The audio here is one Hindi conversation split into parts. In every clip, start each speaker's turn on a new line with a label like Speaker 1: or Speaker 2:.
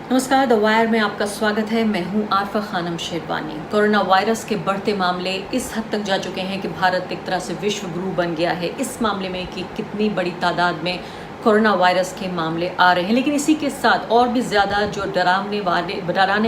Speaker 1: नमस्कार, द वायर में आपका स्वागत है। मैं हूं आरफा खानम शेरवानी। कोरोना वायरस के बढ़ते मामले इस हद तक जा चुके हैं कि भारत एक तरह से विश्व गुरु बन गया है इस मामले में कि कितनी बड़ी तादाद में कोरोना वायरस के मामले आ रहे हैं। लेकिन इसी के साथ और भी ज़्यादा जो डराने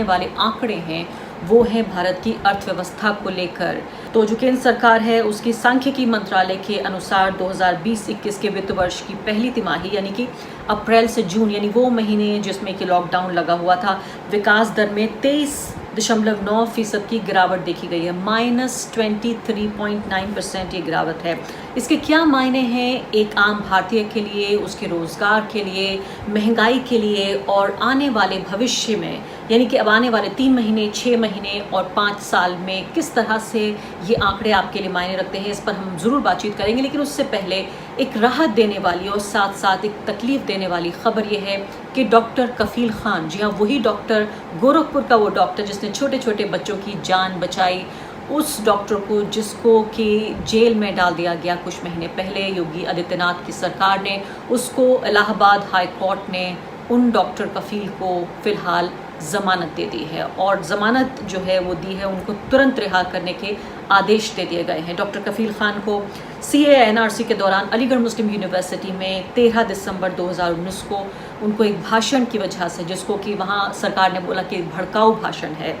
Speaker 1: वाले आंकड़े हैं वो है भारत की अर्थव्यवस्था को लेकर। तो जो केंद्र सरकार है उसकी सांख्यिकी मंत्रालय के अनुसार 2020-21 के वित्त वर्ष की पहली तिमाही यानी कि अप्रैल से जून यानी वो महीने जिसमें कि लॉकडाउन लगा हुआ था, विकास दर में 23.9% की गिरावट देखी गई है। -23.9% ये गिरावट है। इसके क्या मायने हैं एक आम भारतीय के लिए, उसके रोजगार के लिए, महंगाई के लिए और आने वाले भविष्य में, यानी कि अब आने वाले 3 महीने, 6 महीने और 5 साल में किस तरह से ये आंकड़े आपके लिए मायने रखते हैं, इस पर हम ज़रूर बातचीत करेंगे। लेकिन उससे पहले एक राहत देने वाली और साथ साथ एक तकलीफ देने वाली खबर ये है कि डॉक्टर कफील खान, जी हाँ वही डॉक्टर, गोरखपुर का वो डॉक्टर जिसने छोटे छोटे बच्चों की जान बचाई, उस डॉक्टर को जिसको कि जेल में डाल दिया गया कुछ महीने पहले योगी आदित्यनाथ की सरकार ने, उसको इलाहाबाद हाई कोर्ट ने उन डॉक्टर कफील को फ़िलहाल ज़मानत दे दी है और ज़मानत जो है वो दी है, उनको तुरंत रिहा करने के आदेश दे दिए गए हैं। डॉक्टर कफील खान को CANRC के दौरान अलीगढ़ मुस्लिम यूनिवर्सिटी में 13 दिसंबर 2019 को उनको एक भाषण की वजह से, जिसको कि वहाँ सरकार ने बोला कि भड़काऊ भाषण है,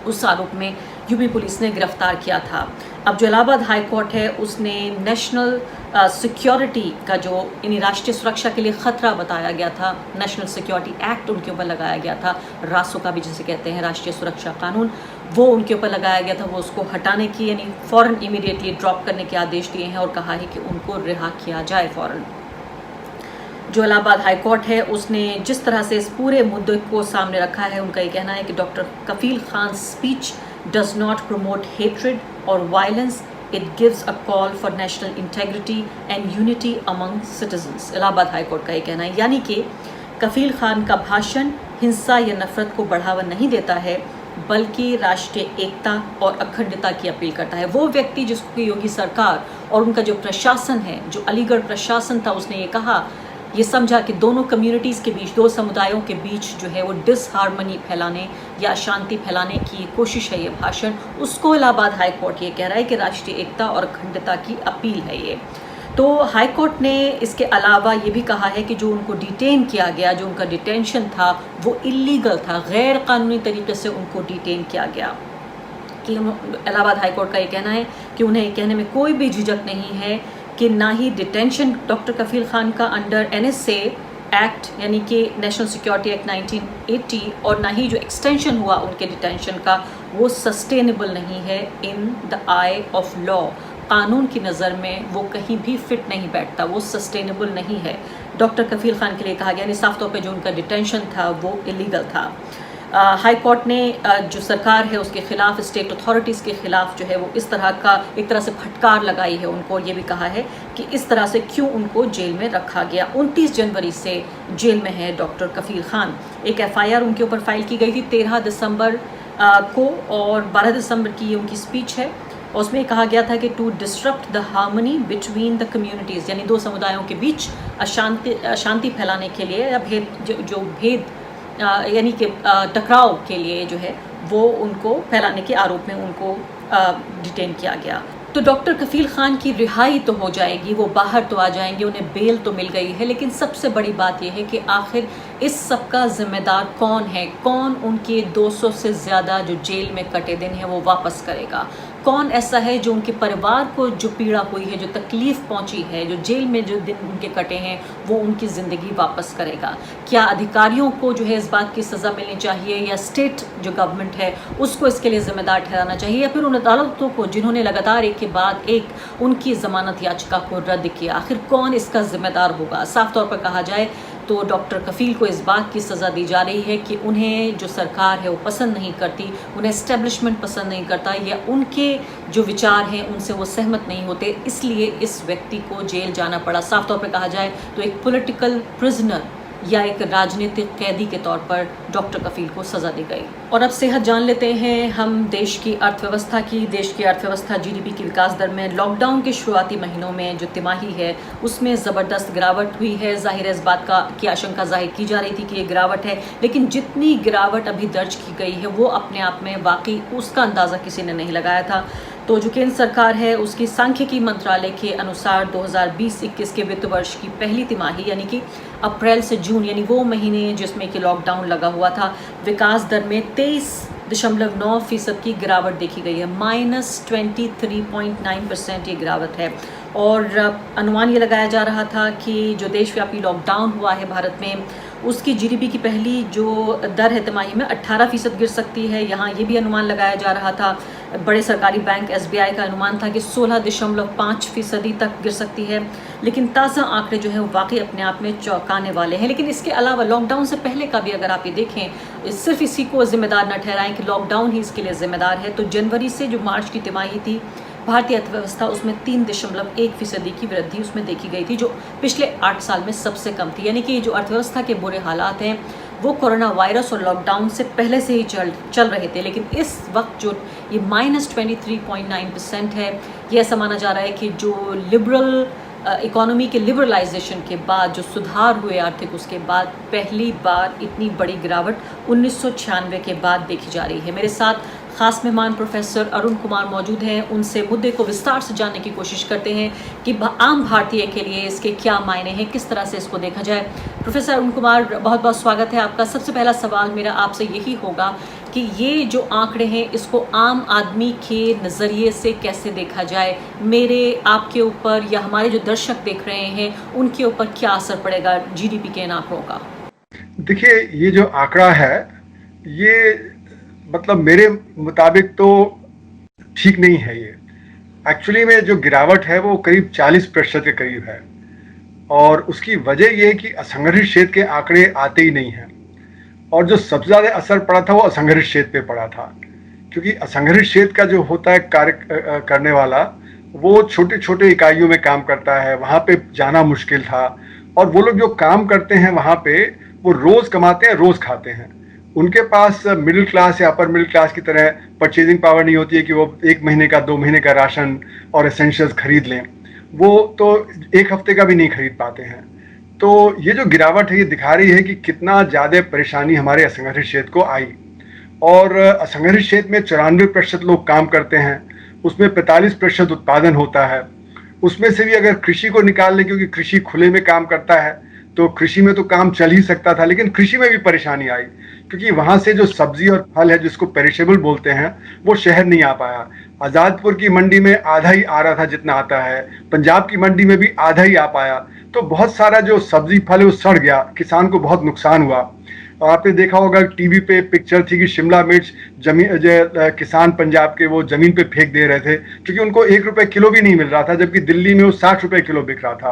Speaker 1: उस आरोप में यूपी पुलिस ने गिरफ्तार किया था। अब जो इलाहाबाद हाई कोर्ट है उसने नेशनल सिक्योरिटी का जो यानी राष्ट्रीय सुरक्षा के लिए ख़तरा बताया गया था, नेशनल सिक्योरिटी एक्ट उनके ऊपर लगाया गया था, रासुका भी जिसे कहते हैं, राष्ट्रीय सुरक्षा कानून, वो उनके ऊपर लगाया गया था। वो उसको हटाने की यानी फ़ौरन इमीडिएटली ड्रॉप करने के आदेश दिए हैं और कहा है कि उनको रिहा किया जाए फ़ौरन। जो इलाहाबाद हाई कोर्ट है उसने जिस तरह से इस पूरे मुद्दे को सामने रखा है, उनका ये कहना है कि doctor Kafeel Khan speech does not promote hatred और violence, it gives a call for national integrity and unity among citizens. Allahabad high court का ये कहना है, यानी कि कफील खान का भाषण हिंसा या नफरत को बढ़ावा नहीं देता है बल्कि राष्ट्रीय एकता और अखंडता की अपील करता है। वो व्यक्ति जिसको योगी सरकार और उनका जो प्रशासन है, जो अलीगढ़ प्रशासन था, उसने ये कहा, ये समझा कि दोनों कम्युनिटीज़ के बीच, दो समुदायों के बीच जो है वो डिसहार्मनी फैलाने या अशांति फैलाने की कोशिश है ये भाषण, उसको इलाहाबाद हाई कोर्ट ये कह रहा है कि राष्ट्रीय एकता और अखंडता की अपील है ये। तो हाई कोर्ट ने इसके अलावा ये भी कहा है कि जो उनको डिटेन किया गया, जो उनका डिटेंशन था वो इलीगल था, गैर कानूनी तरीके से उनको डिटेन किया गया। कि इलाहाबाद हाई कोर्ट का ये कहना है कि उन्हें कहने में कोई भी झिझक नहीं है कि ना ही डिटेंशन डॉक्टर कफील खान का अंडर NSA एक्ट यानी कि नेशनल सिक्योरिटी एक्ट 1980 और ना ही जो एक्सटेंशन हुआ उनके डिटेंशन का वो सस्टेनेबल नहीं है in the I of law. कानून की नज़र में वो कहीं भी फिट नहीं बैठता, वो सस्टेनेबल नहीं है। डॉक्टर कफील खान के लिए कहा गया, यानी साफ तौर पे जो उनका डिटेंशन था वो इलीगल था। हाई कोर्ट ने जो सरकार है उसके खिलाफ, स्टेट अथॉरिटीज़ के खिलाफ जो है वो इस तरह का एक तरह से फटकार लगाई है उनको, ये भी कहा है कि इस तरह से क्यों उनको जेल में रखा गया। 29 जनवरी से जेल में है डॉक्टर कफील खान। एक FIR उनके ऊपर फाइल की गई थी 13 दिसंबर को और 12 दिसंबर की ये उनकी स्पीच है। उसमें कहा गया था कि to disrupt the harmony between the communities, यानी दो समुदायों के बीच अशांति फैलाने के लिए या भेद यानी कि टकराव के लिए जो है वो उनको फैलाने के आरोप में उनको डिटेन किया गया। तो डॉक्टर कफील खान की रिहाई तो हो जाएगी, वो बाहर तो आ जाएंगे, उन्हें बेल तो मिल गई है, लेकिन सबसे बड़ी बात यह है कि आखिर इस सब का जिम्मेदार कौन है? कौन उनके 200 से ज़्यादा जो जेल में कटे दिन हैं वो वापस करेगा? कौन ऐसा है जो उनके परिवार को जो पीड़ा हुई है, जो तकलीफ़ पहुंची है, जो जेल में जो दिन उनके कटे हैं, वो उनकी ज़िंदगी वापस करेगा? क्या अधिकारियों को जो है इस बात की सज़ा मिलनी चाहिए या स्टेट जो गवर्नमेंट है उसको इसके लिए ज़िम्मेदार ठहराना चाहिए, या फिर उन अदालतों को जिन्होंने लगातार एक के बाद एक उनकी ज़मानत याचिका को रद्द किया, आखिर कौन इसका ज़िम्मेदार होगा? साफ तौर पर कहा जाए तो डॉक्टर कफील को इस बात की सज़ा दी जा रही है कि उन्हें जो सरकार है वो पसंद नहीं करती, उन्हें एस्टेब्लिशमेंट पसंद नहीं करता, या उनके जो विचार हैं उनसे वो सहमत नहीं होते, इसलिए इस व्यक्ति को जेल जाना पड़ा। साफ तौर पे कहा जाए तो एक पॉलिटिकल प्रिजनर या एक राजनीतिक कैदी के तौर पर डॉक्टर कफील को सजा दी गई। और अब सेहत जान लेते हैं हम देश की अर्थव्यवस्था की। देश की अर्थव्यवस्था जीडीपी की विकास दर में लॉकडाउन के शुरुआती महीनों में जो तिमाही है उसमें ज़बरदस्त गिरावट हुई है। जाहिर है इस बात की आशंका जाहिर की जा रही थी कि ये गिरावट है, लेकिन जितनी गिरावट अभी दर्ज की गई है वो अपने आप में वाकई उसका अंदाज़ा किसी ने नहीं लगाया था। तो जो केंद्र सरकार है उसकी सांख्यिकी मंत्रालय के अनुसार 2020-21 के वित्त वर्ष की पहली तिमाही यानी कि अप्रैल से जून यानी वो महीने जिसमें कि लॉकडाउन लगा हुआ था, विकास दर में 23.9% की गिरावट देखी गई है। -23.9% ये गिरावट है। और अनुमान ये लगाया जा रहा था कि जो देशव्यापी लॉकडाउन हुआ है भारत में उसकी जीडीपी की पहली जो दर है तिमाही में 18% गिर सकती है। यहाँ ये भी अनुमान लगाया जा रहा था, बड़े सरकारी बैंक एसबीआई का अनुमान था कि 16.5% तक गिर सकती है। लेकिन ताज़ा आंकड़े जो है वो वाकई अपने आप में चौंकाने वाले हैं। लेकिन इसके अलावा लॉकडाउन से पहले का भी अगर आप ये देखें, सिर्फ इसी को जिम्मेदार न ठहराएं कि लॉकडाउन ही इसके लिए जिम्मेदार है, तो जनवरी से जो मार्च की तिमाही थी भारतीय अर्थव्यवस्था उसमें 3.1% की वृद्धि उसमें देखी गई थी, जो पिछले 8 साल में सबसे कम थी। यानी कि जो अर्थव्यवस्था के बुरे हालात हैं वो कोरोना वायरस और लॉकडाउन से पहले से ही चल रहे थे। लेकिन इस वक्त जो ये -23.9% है, ये ऐसा माना जा रहा है कि जो लिबरल इकोनॉमी के लिबरलाइजेशन के बाद जो सुधार हुए आर्थिक, उसके बाद पहली बार इतनी बड़ी गिरावट 1996 के बाद देखी जा रही है। मेरे साथ खास मेहमान प्रोफेसर अरुण कुमार मौजूद हैं। उनसे मुद्दे को विस्तार से जानने की कोशिश करते हैं कि आम भारतीय के लिए इसके क्या मायने हैं, किस तरह से इसको देखा जाए। प्रोफेसर अरुण कुमार, बहुत बहुत स्वागत है आपका। सबसे पहला सवाल मेरा आपसे यही होगा कि ये जो आंकड़े हैं इसको आम आदमी के नज़रिए से कैसे देखा जाए, मेरे आपके ऊपर या हमारे जो दर्शक देख रहे हैं उनके ऊपर क्या असर पड़ेगा जीडीपी के इन आंकड़ों का?
Speaker 2: देखिए, ये जो आंकड़ा है ये मतलब मेरे मुताबिक तो ठीक नहीं है। ये एक्चुअली में जो गिरावट है वो करीब 40% के करीब है, और उसकी वजह ये है कि असंगठित क्षेत्र के आंकड़े आते ही नहीं हैं। और जो सबसे ज़्यादा असर पड़ा था वो असंगठित क्षेत्र पे पड़ा था, क्योंकि असंगठित क्षेत्र का जो होता है कार्य करने वाला, वो छोटे छोटे इकाइयों में काम करता है, वहाँ पे जाना मुश्किल था। और वो लोग जो काम करते हैं वहाँ पे वो रोज़ कमाते हैं, रोज़ खाते हैं। उनके पास मिडिल क्लास या अपर मिडिल क्लास की तरह परचेजिंग पावर नहीं होती है कि वो 1 महीने का 2 महीने का राशन और एसेंशियल्स खरीद लें। वो तो 1 हफ्ते का भी नहीं खरीद पाते हैं। तो ये जो गिरावट है ये दिखा रही है कि कितना ज़्यादा परेशानी हमारे असंगठित क्षेत्र को आई। और असंगठित क्षेत्र में 94% लोग काम करते हैं, उसमें 45% उत्पादन होता है। उसमें से भी अगर कृषि को निकाल लें, क्योंकि कृषि खुले में काम करता है, तो कृषि में तो काम चल ही सकता था, लेकिन कृषि में भी परेशानी आई, क्योंकि वहाँ से जो सब्जी और फल है जिसको पेरिशेबल बोलते हैं वो शहर नहीं आ पाया। आज़ादपुर की मंडी में आधा ही आ रहा था जितना आता है, पंजाब की मंडी में भी आधा ही आ पाया। तो बहुत सारा जो सब्जी फल है वो सड़ गया, किसान को बहुत नुकसान हुआ। और आपने देखा होगा टीवी पे पिक्चर थी कि शिमला मिर्च किसान पंजाब के वो जमीन पे फेंक दे रहे थे, क्योंकि उनको 1 रुपये किलो भी नहीं मिल रहा था, जबकि दिल्ली में वो 60 रुपये किलो बिक रहा था।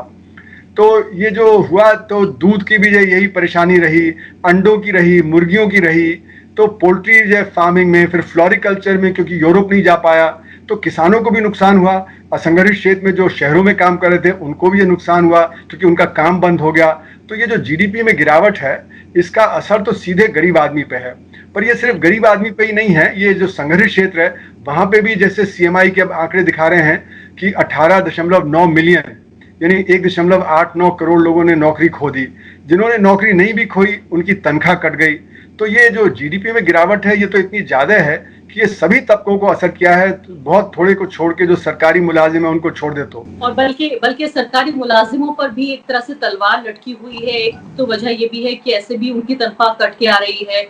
Speaker 2: तो ये जो हुआ, तो दूध की भी यही परेशानी रही, अंडों की रही, मुर्गियों की रही। तो पोल्ट्री जो फार्मिंग में, फिर फ्लोरिकल्चर में, क्योंकि यूरोप नहीं जा पाया तो किसानों को भी नुकसान हुआ। असंगठित क्षेत्र में जो शहरों में काम कर रहे थे उनको भी ये नुकसान हुआ, क्योंकि उनका काम बंद हो गया। तो ये जो जीडीपी में गिरावट है इसका असर तो सीधे गरीब आदमी पे है। पर ये सिर्फ गरीब आदमी पे ही नहीं है, ये जो संगठित क्षेत्र है वहाँ पे भी, जैसे सीएमआई के आंकड़े दिखा रहे हैं कि 18.9 मिलियन यानी 1.89 करोड़ लोगों ने नौकरी खो दी। जिन्होंने नौकरी नहीं भी खोई उनकी तनख्वाह कट गई। तो ये जो जीडीपी में गिरावट है ये तो इतनी ज़्यादा है कि ये सभी तबकों को असर किया है, बहुत थोड़े को छोड़ के जो सरकारी मुलाजिम है उनको छोड़ दे तो।
Speaker 1: और बल्कि सरकारी मुलाजिमों पर भी एक तरह से तलवार लटकी हुई है। एक तो वजह ये भी है कि ऐसे भी उनकी तनख्वाह कट के आ रही है।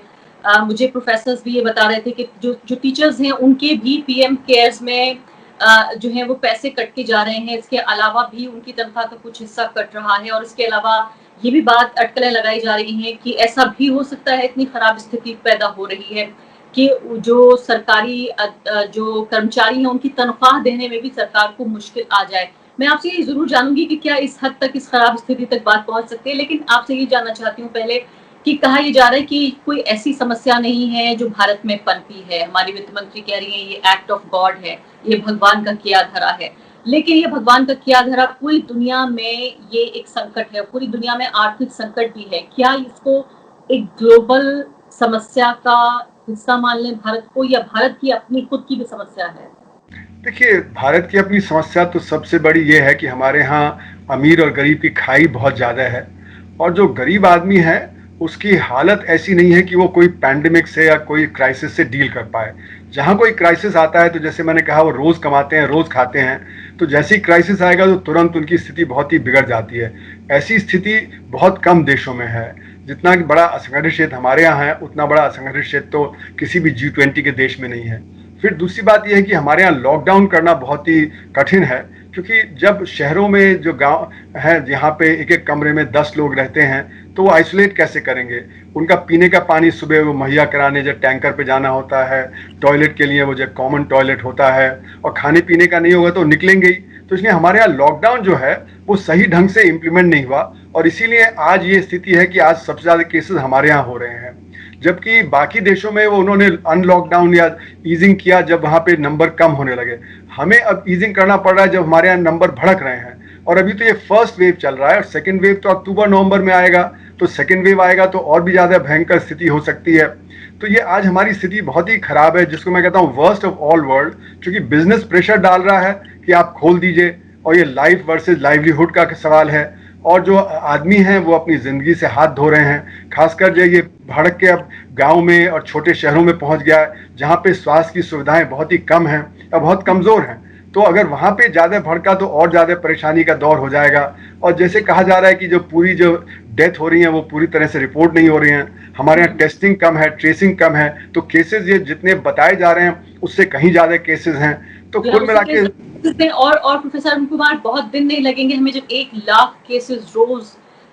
Speaker 1: मुझे प्रोफेसर भी ये बता रहे थे कि जो टीचर्स हैं उनके भी पीएम केयर्स में जो है वो पैसे कट के जा रहे हैं। इसके अलावा भी उनकी तनख्वाह का कुछ हिस्सा कट रहा है। और इसके अलावा ये भी बात अटकलें लगाई जा रही हैं कि ऐसा भी हो सकता है, इतनी खराब स्थिति पैदा हो रही है कि जो सरकारी जो कर्मचारी हैं उनकी तनख्वाह देने में भी सरकार को मुश्किल आ जाए। मैं आपसे ये जरूर जानूंगी कि क्या इस हद तक, इस खराब स्थिति तक बात पहुंच सकती है, लेकिन आपसे ये जानना चाहती हूँ पहले कि कहा यह जा रहा है कि कोई ऐसी समस्या नहीं है जो भारत में पनपी है। हमारी वित्त मंत्री कह रही है ये एक्ट ऑफ गॉड है, ये भगवान का किया धरा है। लेकिन ये भगवान का किया धरा, पूरी दुनिया में ये एक संकट है, पूरी दुनिया में आर्थिक संकट भी है। क्या इसको एक ग्लोबल समस्या का हिस्सा मान लें भारत को, या भारत की अपनी खुद की भी समस्या है?
Speaker 2: देखिए, भारत की अपनी समस्या तो सबसे बड़ी ये है कि हमारे यहाँ अमीर और गरीब की खाई बहुत ज़्यादा है, और जो गरीब आदमी है उसकी हालत ऐसी नहीं है कि वो कोई पैंडेमिक से या कोई क्राइसिस से डील कर पाए। जहाँ कोई क्राइसिस आता है तो जैसे मैंने कहा, वो रोज़ कमाते हैं, रोज़ खाते हैं, तो जैसे ही क्राइसिस आएगा तो तुरंत उनकी स्थिति बहुत ही बिगड़ जाती है। ऐसी स्थिति बहुत कम देशों में है। जितना कि बड़ा असंगठित क्षेत्र हमारे यहाँ है, उतना बड़ा असंगठित क्षेत्र तो किसी भी G20 के देश में नहीं है। फिर दूसरी बात यह है कि हमारे यहाँ लॉकडाउन करना बहुत ही कठिन है, क्योंकि जब शहरों में जो गांव है जहाँ पे एक एक कमरे में 10 लोग रहते हैं, तो वो आइसोलेट कैसे करेंगे? उनका पीने का पानी सुबह वो मुहैया कराने जब टैंकर पे जाना होता है, टॉयलेट के लिए वो जो कॉमन टॉयलेट होता है, और खाने पीने का नहीं होगा तो निकलेंगे ही। तो इसलिए हमारे यहाँ लॉकडाउन जो है वो सही ढंग से इम्प्लीमेंट नहीं हुआ, और इसीलिए आज ये स्थिति है कि आज सबसे ज़्यादा केसेस हमारे यहाँ हो रहे हैं। जबकि बाकी देशों में वो उन्होंने अनलॉकडाउन या ईजिंग किया जब वहाँ पे नंबर कम होने लगे। हमें अब ईजिंग करना पड़ रहा है जब हमारे यहाँ नंबर भड़क रहे हैं, और अभी तो ये फर्स्ट वेव चल रहा है, और सेकेंड वेव तो अक्टूबर नवंबर में आएगा, तो सेकेंड वेव आएगा तो और भी ज़्यादा भयंकर स्थिति हो सकती है। तो ये आज हमारी स्थिति बहुत ही खराब है, जिसको मैं कहता हूँ वर्स्ट ऑफ ऑल वर्ल्ड, क्योंकि बिजनेस प्रेशर डाल रहा है कि आप खोल दीजिए, और ये लाइफ वर्सेज लाइवलीहुड का सवाल है, और जो आदमी हैं वो अपनी ज़िंदगी से हाथ धो रहे हैं। खासकर जो ये भड़क के अब गांव में और छोटे शहरों में पहुंच गया है, जहां पे स्वास्थ्य की सुविधाएं बहुत ही कम हैं या बहुत कमज़ोर हैं। तो अगर वहां पे ज़्यादा भड़का तो और ज़्यादा परेशानी का दौर हो जाएगा। और जैसे कहा जा रहा है कि जो पूरी जो डेथ हो रही हैं वो पूरी तरह से रिपोर्ट नहीं हो रही हैं, हमारे यहाँ टेस्टिंग कम है, ट्रेसिंग कम है, तो केसेस ये जितने बताए जा रहे हैं उससे कहीं ज़्यादा केसेस हैं। तो कुल मिला के
Speaker 1: और प्रोफेसर अरुण कुमार, बहुत दिन नहीं लगेंगे हमें जब 1 लाख केसेस रोज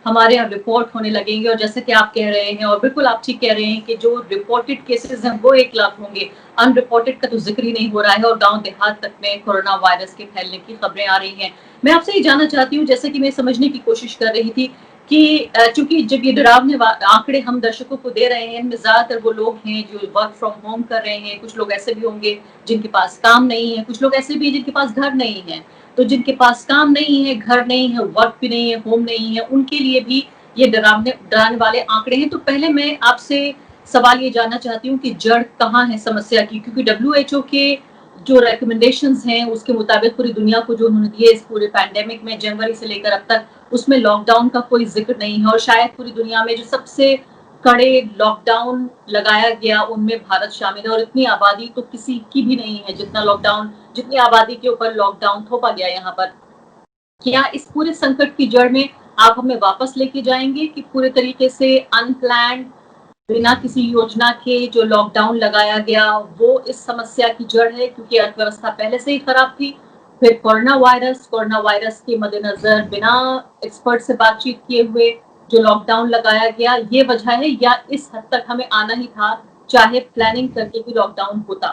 Speaker 1: हमारे यहाँ रिपोर्ट होने लगेंगे। और जैसे कि आप कह रहे हैं, और बिल्कुल आप ठीक कह रहे हैं, कि जो रिपोर्टेड केसेस हैं वो 1 लाख होंगे, अनरिपोर्टेड का तो जिक्र ही नहीं हो रहा है, और गांव देहात तक में कोरोना वायरस के फैलने की खबरें आ रही हैं। मैं आपसे ये जानना चाहती हूँ, जैसे कि मैं समझने की कोशिश कर रही थी कि चूंकि जब ये डरावने आंकड़े हम दर्शकों को दे रहे हैं, इनमें ज्यादातर वो लोग हैं जो वर्क फ्रॉम होम कर रहे हैं, कुछ लोग ऐसे भी होंगे जिनके पास काम नहीं है, कुछ लोग ऐसे भी हैं जिनके पास घर नहीं है। तो जिनके पास काम नहीं है, घर नहीं है, वर्क भी नहीं है, होम नहीं है, उनके लिए भी ये डराने वाले आंकड़े हैं। तो पहले मैं आपसे सवाल ये जानना चाहती हूँ कि जड़ कहाँ है समस्या की, क्योंकि WHO के जो रिकमेंडेशंस हैं उसके मुताबिक पूरी दुनिया को जो उन्होंने दिए इस पूरे पैंडेमिक में, जनवरी से लेकर अब तक, उसमें लॉकडाउन का कोई जिक्र नहीं है। और शायद पूरी दुनिया में जो सबसे कड़े लॉकडाउन लगाया गया उनमें भारत शामिल है, और इतनी आबादी तो किसी की भी नहीं है जितना लॉकडाउन, जितनी आबादी के ऊपर लॉकडाउन थोपा गया यहाँ पर। क्या इस पूरे संकट की जड़ में आप हमें वापस लेके जाएंगे कि पूरे तरीके से अनप्लान्ड, बिना किसी योजना के जो लॉकडाउन लगाया गया वो इस समस्या की जड़ है? क्योंकि अर्थव्यवस्था पहले से ही खराब थी, फिर कोरोना वायरस के मद्देनजर बिना एक्सपर्ट से बातचीत किए हुए जो लॉकडाउन लगाया गया, ये वजह है, या इस हद तक हमें आना ही था चाहे प्लानिंग करके भी लॉकडाउन होता?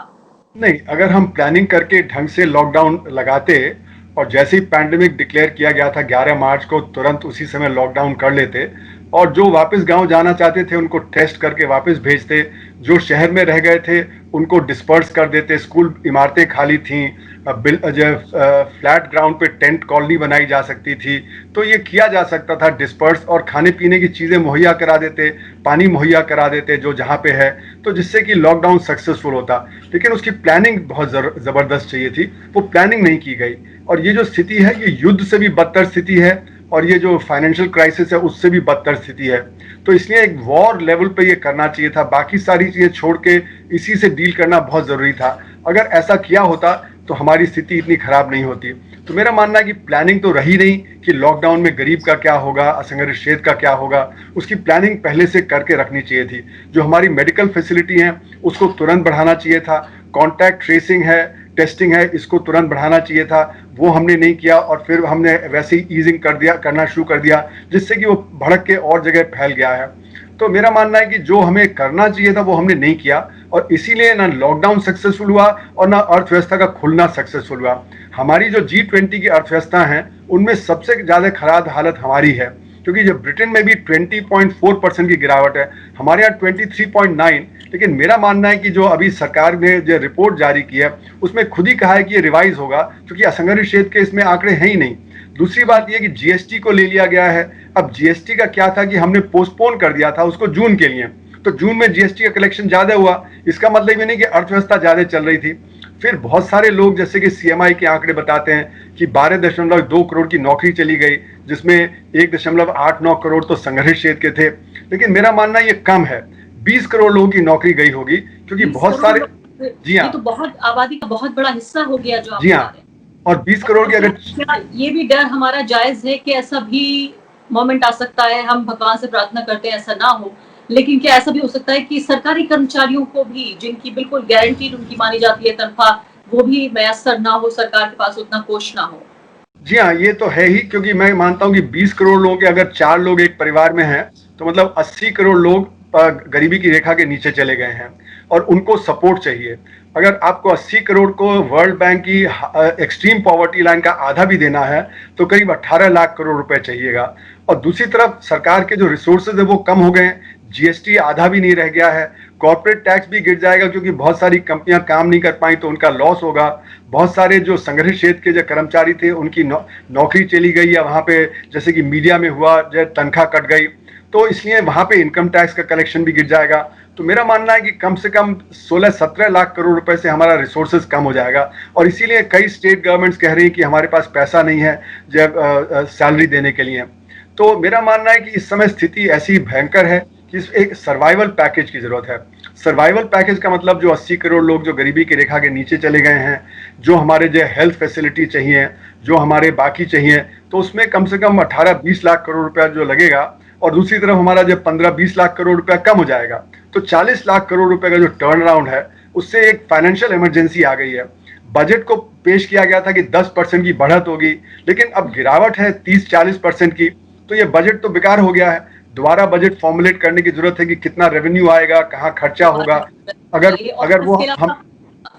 Speaker 2: नहीं, अगर हम प्लानिंग करके ढंग से लॉकडाउन लगाते, और जैसे ही पैंडेमिक डिक्लेयर किया गया था 11 मार्च को, तुरंत उसी समय लॉकडाउन कर लेते, और जो वापस गांव जाना चाहते थे उनको टेस्ट करके वापस भेजते, जो शहर में रह गए थे उनको डिस्पर्स कर देते, स्कूल इमारतें खाली थीं, फ्लैट ग्राउंड पे टेंट कॉलोनी बनाई जा सकती थी, तो ये किया जा सकता था डिस्पर्स, और खाने पीने की चीज़ें मुहैया करा देते, पानी मुहैया करा देते जो जहाँ पे है, तो जिससे कि लॉकडाउन सक्सेसफुल होता। लेकिन उसकी प्लानिंग बहुत ज़बरदस्त चाहिए थी, वो प्लानिंग नहीं की गई। और ये जो स्थिति है ये युद्ध से भी बदतर स्थिति है, और ये जो फाइनेंशियल क्राइसिस है उससे भी बदतर स्थिति है। तो इसलिए एक वॉर लेवल पे ये करना चाहिए था, बाकी सारी चीज़ें छोड़ के इसी से डील करना बहुत ज़रूरी था। अगर ऐसा किया होता तो हमारी स्थिति इतनी खराब नहीं होती। तो मेरा मानना है कि प्लानिंग तो रही नहीं कि लॉकडाउन में गरीब का क्या होगा, असंगठित क्षेत्र का क्या होगा, उसकी प्लानिंग पहले से करके रखनी चाहिए थी। जो हमारी मेडिकल फैसिलिटी हैं उसको तुरंत बढ़ाना चाहिए था, कॉन्टैक्ट ट्रेसिंग है, टेस्टिंग है, इसको तुरंत बढ़ाना चाहिए था, वो हमने नहीं किया, और फिर हमने वैसे ही ईजिंग करना शुरू कर दिया, जिससे कि वो भड़क के और जगह फैल गया है। तो मेरा मानना है कि जो हमें करना चाहिए था वो हमने नहीं किया, और इसीलिए ना लॉकडाउन सक्सेसफुल हुआ और ना अर्थव्यवस्था का खुलना सक्सेसफुल हुआ। हमारी जो G20 की अर्थव्यवस्था हैं उनमें सबसे ज़्यादा खराब हालत हमारी है, क्योंकि जब ब्रिटेन में भी 20.4% की गिरावट है, हमारे यहाँ 23.9, लेकिन मेरा मानना है कि जो अभी सरकार ने जो रिपोर्ट जारी की है उसमें खुद ही कहा है कि ये रिवाइज होगा, क्योंकि असंगठित क्षेत्र के इसमें आंकड़े हैं ही नहीं। दूसरी बात ये कि जीएसटी को ले लिया गया है। अब जीएसटी का क्या था कि हमने पोस्टपोन कर दिया था उसको जून के लिए, तो जून में जीएसटी का कलेक्शन ज्यादा हुआ, इसका मतलब ये नहीं कि अर्थव्यवस्था ज्यादा चल रही थी। फिर बहुत सारे लोग जैसे कि सीएमआई के आंकड़े बताते हैं कि 12.2 करोड़ की नौकरी चली गई, जिसमें 1.89 करोड़ तो संगठित क्षेत्र के थे। लेकिन मेरा मानना ये कम है, 20 करोड़ लोगों की नौकरी गई होगी, क्योंकि बहुत सारे, जी हाँ,
Speaker 1: ये तो बहुत आबादी का बहुत बड़ा हिस्सा हो गया जो आप
Speaker 2: जी हाँ, और 20 करोड़ की अगर,
Speaker 1: क्या ये भी डर हमारा जायज है कि ऐसा भी मोमेंट आ सकता है? हम भगवान से प्रार्थना करते हैं ऐसा ना हो, लेकिन क्या ऐसा भी हो सकता है कि सरकारी कर्मचारियों को भी, जिनकी बिल्कुल गारंटीड उनकी मानी जाती है तनख्वाह, वो भी मैसर ना हो, सरकार के पास उतना कोष ना हो?
Speaker 2: जी हाँ, ये तो है ही, क्योंकि मैं मानता हूँ कि 20 करोड़ लोगों के अगर 4 लोग एक परिवार में हैं तो मतलब 80 करोड़ लोग गरीबी की रेखा के नीचे चले गए हैं और उनको सपोर्ट चाहिए। अगर आपको 80 करोड़ को वर्ल्ड बैंक की एक्सट्रीम पॉवर्टी लाइन का आधा भी देना है तो करीब 18 लाख करोड़ रुपए चाहिएगा। और दूसरी तरफ सरकार के जो रिसोर्सेज है वो कम हो गए हैं, जीएसटी आधा भी नहीं रह गया है, कॉर्पोरेट टैक्स भी गिर जाएगा क्योंकि बहुत सारी कंपनियां काम नहीं कर पाई तो उनका लॉस होगा। बहुत सारे जो संगठित क्षेत्र के जो कर्मचारी थे उनकी नौकरी चली गई, या वहां पे जैसे कि मीडिया में हुआ जो तनख्वाह कट गई, तो इसलिए वहां पे इनकम टैक्स का कलेक्शन भी गिर जाएगा। तो मेरा मानना है कि कम से कम 16-17 लाख करोड़ रुपए से हमारा रिसोर्सेज कम हो जाएगा। और इसीलिए कई स्टेट गवर्नमेंट्स कह रही हैं कि हमारे पास पैसा नहीं है जब सैलरी देने के लिए। तो मेरा मानना है कि इस समय स्थिति ऐसी भयंकर है कि एक सर्वाइवल पैकेज की जरूरत है। सर्वाइवल पैकेज का मतलब जो 80 करोड़ लोग जो गरीबी की रेखा के नीचे चले गए हैं, जो हमारे जो हेल्थ फैसिलिटी चाहिए, जो हमारे बाकी चाहिए, तो उसमें कम से कम 18-20 लाख करोड़ रुपया जो लगेगा, और दूसरी तरफ हमारा जब 15-20 लाख करोड़ रुपया कम हो जाएगा तो 40 लाख करोड़ रुपए का जो टर्न अराउंड है उससे एक फाइनेंशियल इमरजेंसी आ गई है। बजट को पेश किया गया था कि 10% की बढ़त होगी, लेकिन अब गिरावट है 30-40% की, तो ये बजट तो बेकार हो गया है। दोबारा बजट फॉर्मुलेट करने की जरूरत है कि कितना रेवेन्यू आएगा, कहाँ खर्चा होगा। अगर वो हम,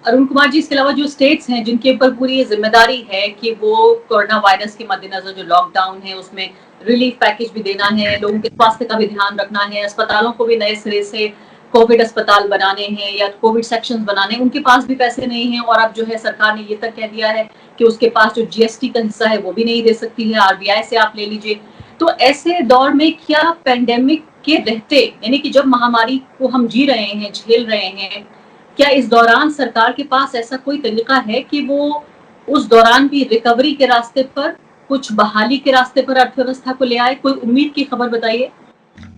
Speaker 1: अरुण कुमार जी, इसके अलावा जो स्टेट्स हैं जिनके ऊपर पूरी जिम्मेदारी है कि वो कोरोना वायरस के मद्देनजर जो लॉकडाउन है उसमें रिलीफ पैकेज भी देना है, लोगों के स्वास्थ्य का भी ध्यान रखना है, अस्पतालों को भी नए सिरे से कोविड अस्पताल बनाने हैं या कोविड सेक्शंस बनाने, उनके पास भी पैसे नहीं है। और अब जो है सरकार ने ये तक कह दिया है कि उसके पास जो जीएसटी का हिस्सा है वो भी नहीं दे सकती है, आरबीआई से आप ले लीजिए। तो ऐसे दौर में क्या पेंडेमिक के रहते, यानी कि जब महामारी को हम जी रहे हैं, झेल रहे हैं, क्या इस दौरान सरकार के पास ऐसा कोई तरीका है कि वो उस दौरान भी रिकवरी के रास्ते पर, कुछ बहाली के रास्ते पर अर्थव्यवस्था को ले आए? कोई उम्मीद की खबर बताइए।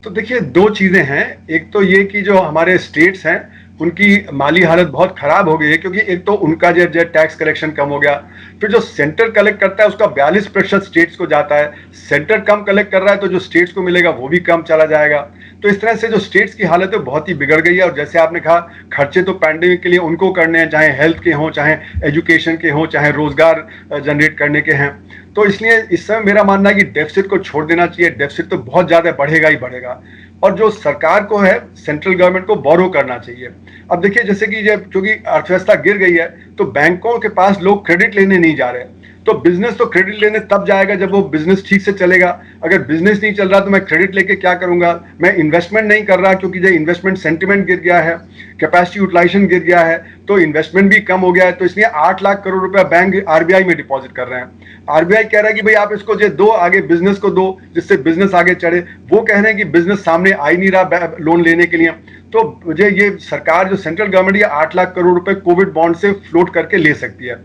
Speaker 2: तो देखिए, दो चीजें हैं। एक तो ये कि जो हमारे स्टेट्स हैं उनकी माली हालत बहुत खराब हो गई है, क्योंकि एक तो उनका जो टैक्स कलेक्शन कम हो गया, फिर जो सेंटर कलेक्ट करता है उसका 42% स्टेट्स को जाता है। सेंटर कम कलेक्ट कर रहा है तो जो स्टेट्स को मिलेगा वो भी कम चला जाएगा। तो इस तरह से जो स्टेट्स की हालत है बहुत ही बिगड़ गई है। और जैसे आपने कहा, खर्चे तो पैंडेमिक के लिए उनको करने हैं, चाहे हेल्थ के हों, चाहे एजुकेशन के हों, चाहे रोजगार जनरेट करने के हैं। तो इसलिए इस समय मेरा मानना है कि डेफिसिट को छोड़ देना चाहिए। डेफिसिट तो बहुत ज्यादा बढ़ेगा ही बढ़ेगा, और जो सरकार को है, सेंट्रल गवर्नमेंट को बोरो करना चाहिए। अब देखिए, जैसे कि जब क्योंकि अर्थव्यवस्था गिर गई है तो बैंकों के पास लोग क्रेडिट लेने नहीं जा रहे, तो बिजनेस तो क्रेडिट लेने तब जाएगा जब वो बिजनेस ठीक से चलेगा। अगर बिजनेस नहीं चल रहा तो मैं क्रेडिट लेके क्या करूंगा? मैं इन्वेस्टमेंट नहीं कर रहा, क्योंकि जो इन्वेस्टमेंट सेंटिमेंट गिर गया है, कैपेसिटी यूटिलाइजेशन गिर गया है, तो इन्वेस्टमेंट भी कम हो गया है। तो इसलिए 8 लाख करोड़ रुपया बैंक आरबीआई में डिपॉजिट कर रहे हैं। आरबीआई कह रहा है कि भाई आप इसको जो दो, आगे बिजनेस को दो, जिससे बिजनेस आगे चढ़े। वो कह रहे हैं कि बिजनेस सामने आ ही नहीं रहा लोन लेने के लिए। तो मुझे ये सरकार, जो सेंट्रल गवर्नमेंट, ये 8 लाख करोड़ रुपए कोविड बॉन्ड से फ्लोट करके ले सकती है।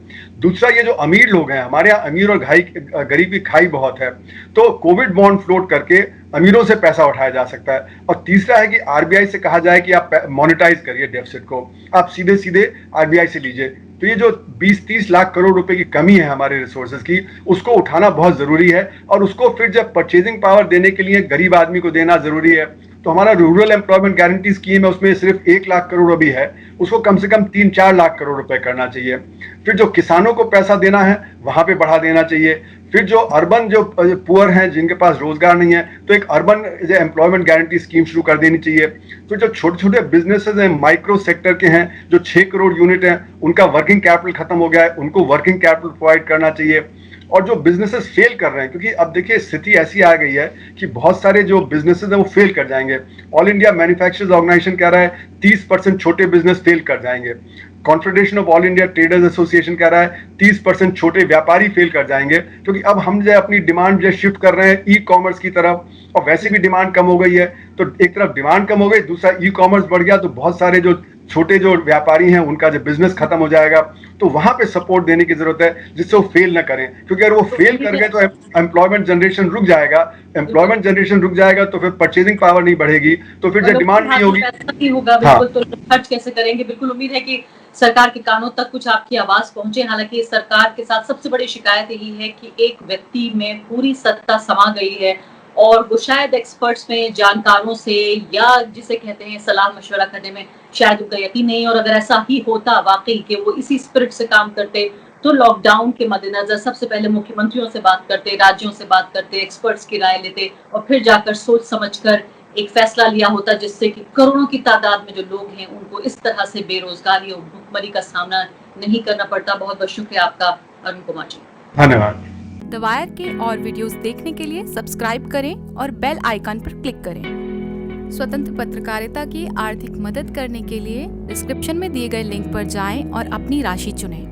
Speaker 2: दूसरा, ये जो अमीर लोग हैं, हमारे यहाँ अमीर और गरीब की खाई बहुत है, तो कोविड बॉन्ड फ्लोट करके अमीरों से पैसा उठाया जा सकता है। और तीसरा है कि आरबीआई से कहा जाए कि आप मोनेटाइज करिए डेफिसिट को, आप सीधे सीधे आरबीआई से लीजिए। तो ये जो 20-30 लाख करोड़ रुपए की कमी है हमारे रिसोर्सेज की, उसको उठाना बहुत जरूरी है। और उसको फिर जब परचेजिंग पावर देने के लिए गरीब आदमी को देना जरूरी है। तो हमारा रूरल एम्प्लॉयमेंट गारंटी स्कीम है, उसमें सिर्फ 1 लाख करोड़ अभी है, उसको कम से कम 3-4 लाख करोड़ रुपए करना चाहिए। फिर जो किसानों को पैसा देना है वहां पे बढ़ा देना चाहिए। फिर जो अर्बन जो पुअर हैं, जिनके पास रोजगार नहीं है, तो एक अर्बन एम्प्लॉयमेंट गारंटी स्कीम शुरू कर देनी चाहिए। फिर जो छोटे छोटे बिजनेसेस हैं, माइक्रो सेक्टर के हैं, जो 6 करोड़ यूनिट हैं, उनका वर्किंग कैपिटल खत्म हो गया है, उनको वर्किंग कैपिटल प्रोवाइड करना चाहिए। और जो बिजनेसेस फेल कर रहे हैं, क्योंकि अब देखिए स्थिति ऐसी आ गई है कि बहुत सारे जो बिजनेसेस हैं वो फेल कर जाएंगे। ऑल इंडिया मैन्युफैक्चरर्स ऑर्गेनाइजेशन कह रहा है 30% छोटे बिजनेस फेल कर जाएंगे। Confederation of all India traders association कह रहा है 30% छोटे व्यापारी फेल कर जाएंगे, क्योंकि अब हम जो अपनी डिमांड जो शिफ्ट कर रहे हैं ई कॉमर्स की तरफ, और वैसे भी डिमांड कम हो गई है। तो एक तरफ डिमांड कम हो गई, दूसरा ई कॉमर्स बढ़ गया, तो बहुत सारे जो छोटे जो व्यापारी हैं उनका जो बिजनेस खत्म हो जाएगा। तो वहां पे सपोर्ट देने की जरूरत है जिससे वो फेल ना करें, क्योंकि अगर वो फेल कर गए तो एम्प्लॉयमेंट जनरेशन रुक जाएगा। एम्प्लॉयमेंट जनरेशन रुक जाएगा तो फिर परचेजिंग पावर नहीं बढ़ेगी, तो फिर जो डिमांड नहीं होगी।
Speaker 1: नहीं होगा बिल्कुल, तो लोग खर्च कैसे करेंगे। बिल्कुल उम्मीद है कि सरकार के कानों तक कुछ आपकी आवाज पहुंचे। हालांकि सरकार के साथ सबसे बड़ी शिकायत यही है कि एक व्यक्ति में पूरी सत्ता समा गई है और वो शायद एक्सपर्ट्स में, जानकारों से, या जिसे कहते हैं सलाह मशवरा करने में शायद उनका यकीन नहीं। और अगर ऐसा ही होता वाकई कि वो इसी स्पिरिट से काम करते, तो लॉकडाउन के मद्देनजर सबसे पहले मुख्यमंत्रियों से बात करते, राज्यों से बात करते, एक्सपर्ट्स की राय लेते और फिर जाकर सोच समझकर एक फैसला लिया होता, जिससे कि करोड़ों की तादाद में जो लोग हैं उनको इस तरह से बेरोजगारी और भुखमरी का सामना नहीं करना पड़ता। बहुत बहुत शुक्रिया आपका अरुण कुमार जी।
Speaker 2: धन्यवाद।
Speaker 3: द वायर के और वीडियोस देखने के लिए सब्सक्राइब करें और बेल आइकन पर क्लिक करें। स्वतंत्र पत्रकारिता की आर्थिक मदद करने के लिए डिस्क्रिप्शन में दिए गए लिंक पर जाएं और अपनी राशि चुनें।